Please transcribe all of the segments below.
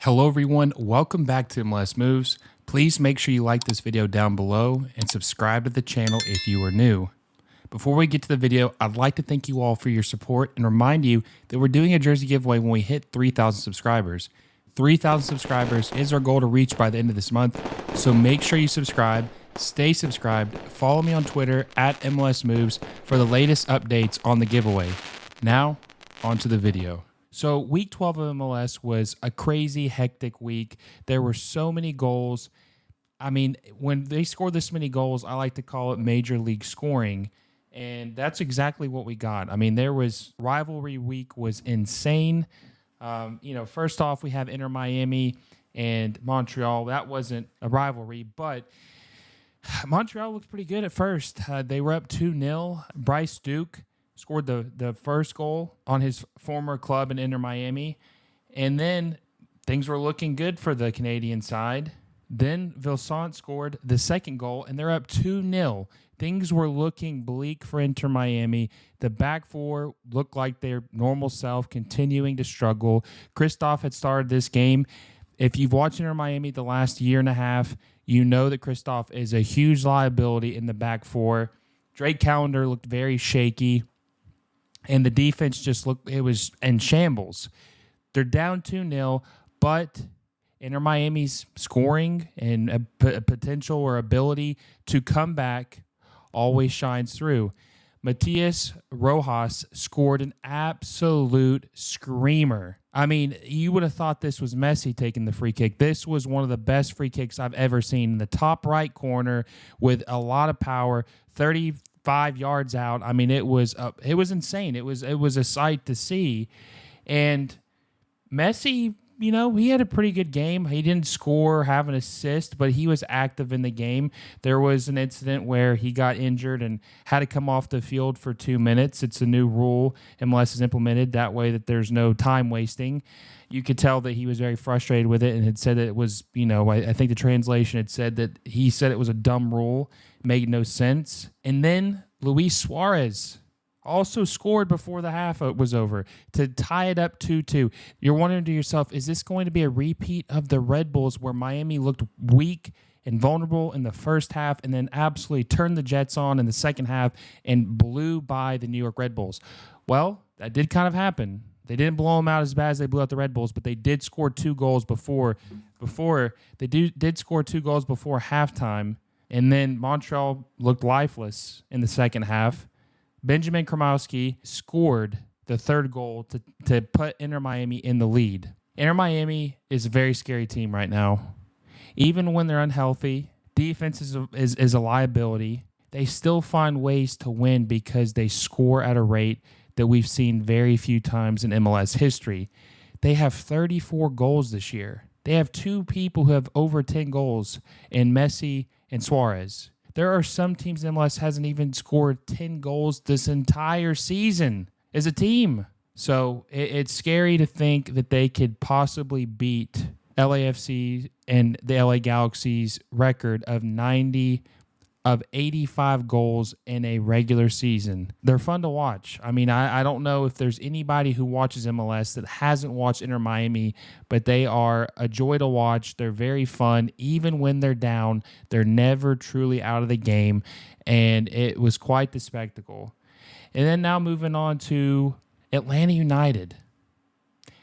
Hello everyone, welcome back to MLS Moves. Please make sure you like this video down below and subscribe to the channel if you are new. Before we get to the video, I'd like to thank you all for your support and remind you that we're doing a jersey giveaway when we hit 3,000 subscribers. 3,000 subscribers is our goal to reach by the end of this month, so make sure you subscribe, stay subscribed, follow me on Twitter at MLS Moves for the latest updates on the giveaway. Now, on to the video. So week 12 of MLS was a crazy, hectic week. There were so many goals. I mean, when they score this many goals, I like to call it major league scoring. And that's exactly what we got. I mean, rivalry week was insane. First off, we have Inter Miami and Montreal. That wasn't a rivalry, but Montreal looked pretty good at first. They were up 2-0. Bryce Duke scored the first goal on his former club in Inter Miami. And then things were looking good for the Canadian side. Then Vilsant scored the second goal, and they're up 2-0. Things were looking bleak for Inter Miami. The back four looked like their normal self, continuing to struggle. Kristoff had started this game. If you've watched Inter Miami the last year and a half, you know that Kristoff is a huge liability in the back four. Drake Callender looked very shaky. And the defense it was in shambles. They're down 2-0, but Inter Miami's scoring and a potential or ability to come back always shines through. Matias Rojas scored an absolute screamer. I mean, you would have thought this was Messi taking the free kick. This was one of the best free kicks I've ever seen in the top right corner with a lot of power, 35 yards out. I mean, it was insane. It was a sight to see. And Messi, he had a pretty good game. He didn't score, have an assist, but he was active in the game. There was an incident where he got injured and had to come off the field for 2 minutes. It's a new rule MLS has implemented that way that there's no time wasting. You could tell that he was very frustrated with it and had said that it was, I think the translation had said that he said it was a dumb rule, made no sense. And then Luis Suarez also scored before the half was over to tie it up 2-2. You're wondering to yourself, is this going to be a repeat of the Red Bulls where Miami looked weak and vulnerable in the first half and then absolutely turned the Jets on in the second half and blew by the New York Red Bulls? Well, that did kind of happen. They didn't blow them out as bad as they blew out the Red Bulls, but they did score 2 goals before did score 2 goals before halftime, and then Montreal looked lifeless in the second half. Benjamin Kromowski scored the third goal to put Inter Miami in the lead. Inter Miami is a very scary team right now. Even when they're unhealthy, defense is a liability. They still find ways to win because they score at a rate that we've seen very few times in MLS history. They have 34 goals this year. They have 2 people who have over 10 goals in Messi and Suarez. There are some teams in MLS hasn't even scored 10 goals this entire season as a team. So it's scary to think that they could possibly beat LAFC and the LA Galaxy's record of 85 goals in a regular season. They're fun to watch. I mean, I don't know if there's anybody who watches MLS that hasn't watched Inter Miami, but they are a joy to watch. They're very fun. Even when they're down, they're never truly out of the game, and it was quite the spectacle. And then now moving on to Atlanta United.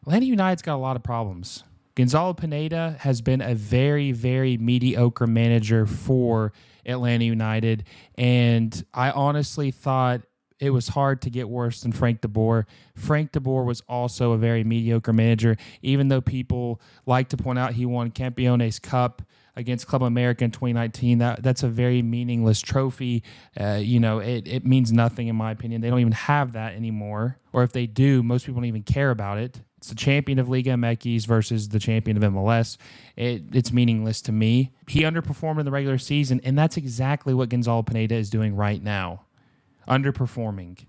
Atlanta United's got a lot of problems. Gonzalo Pineda has been a very, very mediocre manager for Atlanta United, and I honestly thought it was hard to get worse than Frank de Boer. Frank de Boer was also a very mediocre manager, even though people like to point out he won Campeones Cup against Club America in 2019. That's a very meaningless trophy. It means nothing in my opinion. They don't even have that anymore, or if they do, most people don't even care about it. It's the champion of Liga MX versus the champion of MLS. It's meaningless to me. He underperformed in the regular season, and that's exactly what Gonzalo Pineda is doing right now, underperforming.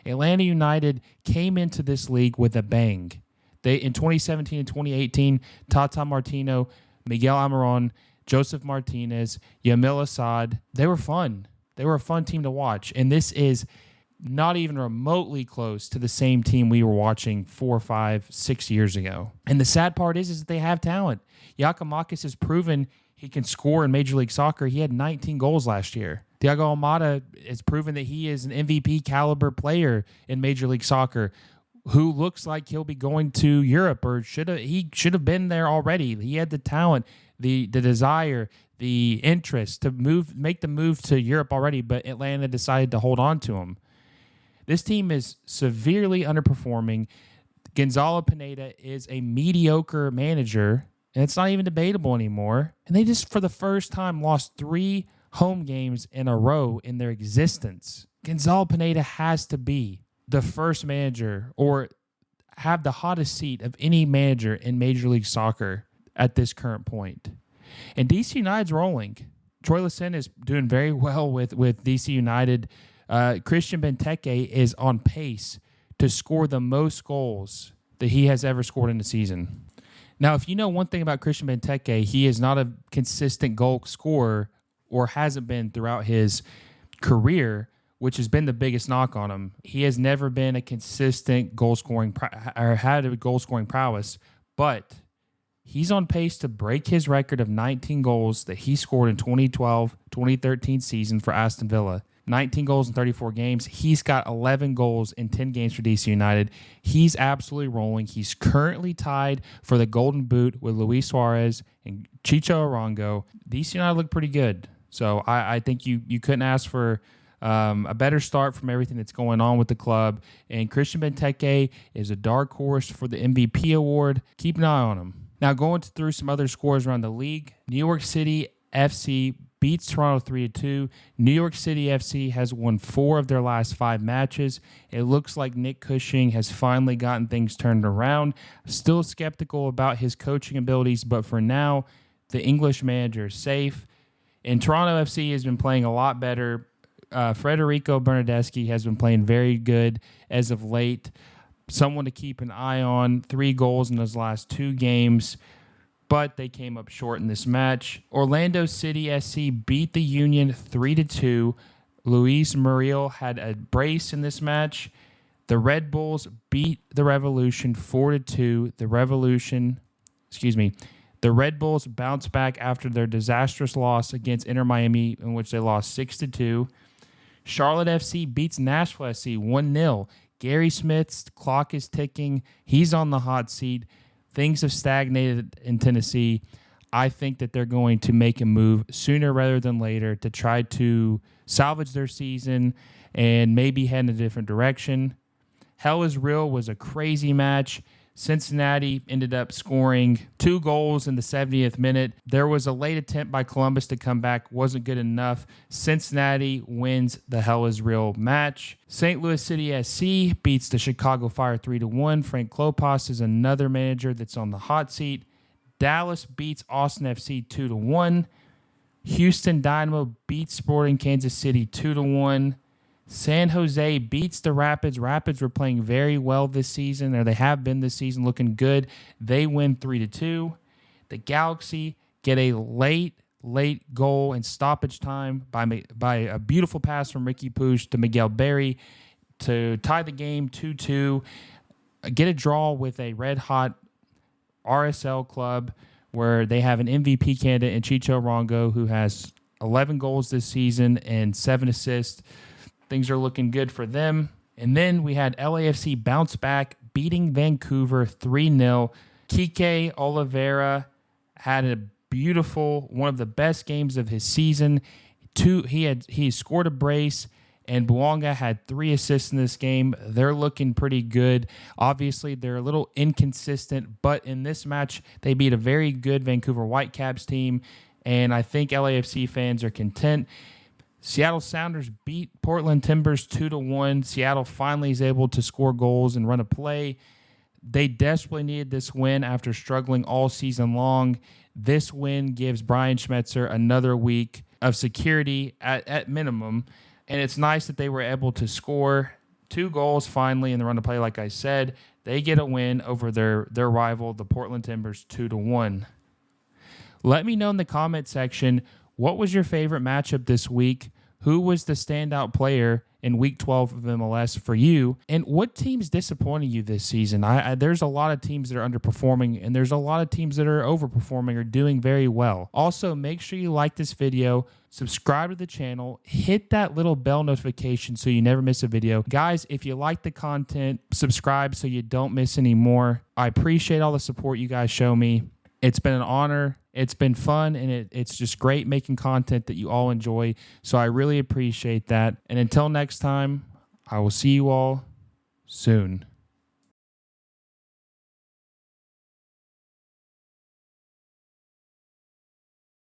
Atlanta United came into this league with a bang. In 2017 and 2018, Tata Martino, Miguel Almiron, Joseph Martinez, Yamil Assad, they were fun. They were a fun team to watch, and this is not even remotely close to the same team we were watching 4, 5, 6 years ago. And the sad part is that they have talent. Giakoumakis has proven he can score in Major League Soccer. He had 19 goals last year. Thiago Almada has proven that he is an MVP caliber player in Major League Soccer who looks like he'll be going to Europe, or he should have been there already. He had the talent, the desire, the interest to make the move to Europe already, but Atlanta decided to hold on to him. This team is severely underperforming. Gonzalo Pineda is a mediocre manager, and it's not even debatable anymore. And they just, for the first time, lost 3 home games in a row in their existence. Gonzalo Pineda has to be the first manager or have the hottest seat of any manager in Major League Soccer at this current point. And DC United's rolling. Troy Lessin is doing very well with DC United. Christian Benteke is on pace to score the most goals that he has ever scored in a season. Now, if you know one thing about Christian Benteke, he is not a consistent goal scorer, or hasn't been throughout his career, which has been the biggest knock on him. He has never been a consistent goal-scoring or had a goal-scoring prowess, but he's on pace to break his record of 19 goals that he scored in 2012-2013 season for Aston Villa. 19 goals in 34 games. He's got 11 goals in 10 games for DC United. He's absolutely rolling. He's currently tied for the Golden Boot with Luis Suarez and Chicho Arango. DC United look pretty good. So I think you couldn't ask for a better start from everything that's going on with the club. And Christian Benteke is a dark horse for the MVP award. Keep an eye on him. Now, going through some other scores around the league, New York City FC beats Toronto 3-2. New York City FC has won 4 of their last 5 matches. It looks like Nick Cushing has finally gotten things turned around. Still skeptical about his coaching abilities, but for now, the English manager is safe. And Toronto FC has been playing a lot better. Federico Bernardeschi has been playing very good as of late. Someone to keep an eye on. 3 goals in his last 2 games, but they came up short in this match. Orlando City SC beat the Union 3-2. Luis Muriel had a brace in this match. The Red Bulls beat the Revolution 4-2. The Red Bulls bounced back after their disastrous loss against Inter Miami, in which they lost 6-2. Charlotte FC beats Nashville FC 1-0. Gary Smith's clock is ticking. He's on the hot seat. Things have stagnated in Tennessee. I think that they're going to make a move sooner rather than later to try to salvage their season and maybe head in a different direction. Hell is Real was a crazy match. Cincinnati ended up scoring 2 goals in the 70th minute. There was a late attempt by Columbus to come back. Wasn't good enough. Cincinnati wins the Hell is Real match. St. Louis City SC beats the Chicago Fire 3-1. Frank Klopas is another manager that's on the hot seat. Dallas beats Austin FC 2-1. Houston Dynamo beats Sporting Kansas City 2-1. San Jose beats the Rapids. Rapids were playing very well this season, or they have been this season, looking good. They win 3-2. The Galaxy get a late goal in stoppage time by a beautiful pass from Ricky Puig to Miguel Berry to tie the game 2-2. Get a draw with a red-hot RSL club where they have an MVP candidate in Chicho Arango, who has 11 goals this season and 7 assists. Things are looking good for them. And then we had LAFC bounce back, beating Vancouver 3-0. Kike Oliveira had a beautiful, one of the best games of his season. He scored a brace, and Bouanga had 3 assists in this game. They're looking pretty good. Obviously, they're a little inconsistent, but in this match, they beat a very good Vancouver Whitecaps team, and I think LAFC fans are content. Seattle Sounders beat Portland Timbers 2-1. Seattle finally is able to score goals and run a play. They desperately needed this win after struggling all season long. This win gives Brian Schmetzer another week of security at minimum, and it's nice that they were able to score 2 goals finally in the run of play. Like I said, they get a win over their rival, the Portland Timbers, 2-1. Let me know in the comment section, what was your favorite matchup this week? who was the standout player in Week 12 of MLS for you, and what teams disappointed you this season. There's a lot of teams that are underperforming, and there's a lot of teams that are overperforming or doing very well. Also, make sure you like this video, subscribe to the channel, hit that little bell notification so you never miss a video. Guys, if you like the content, subscribe so you don't miss any more. I appreciate all the support you guys show me. It's been an honor. It's been fun, and it's just great making content that you all enjoy. So I really appreciate that. And until next time, I will see you all soon.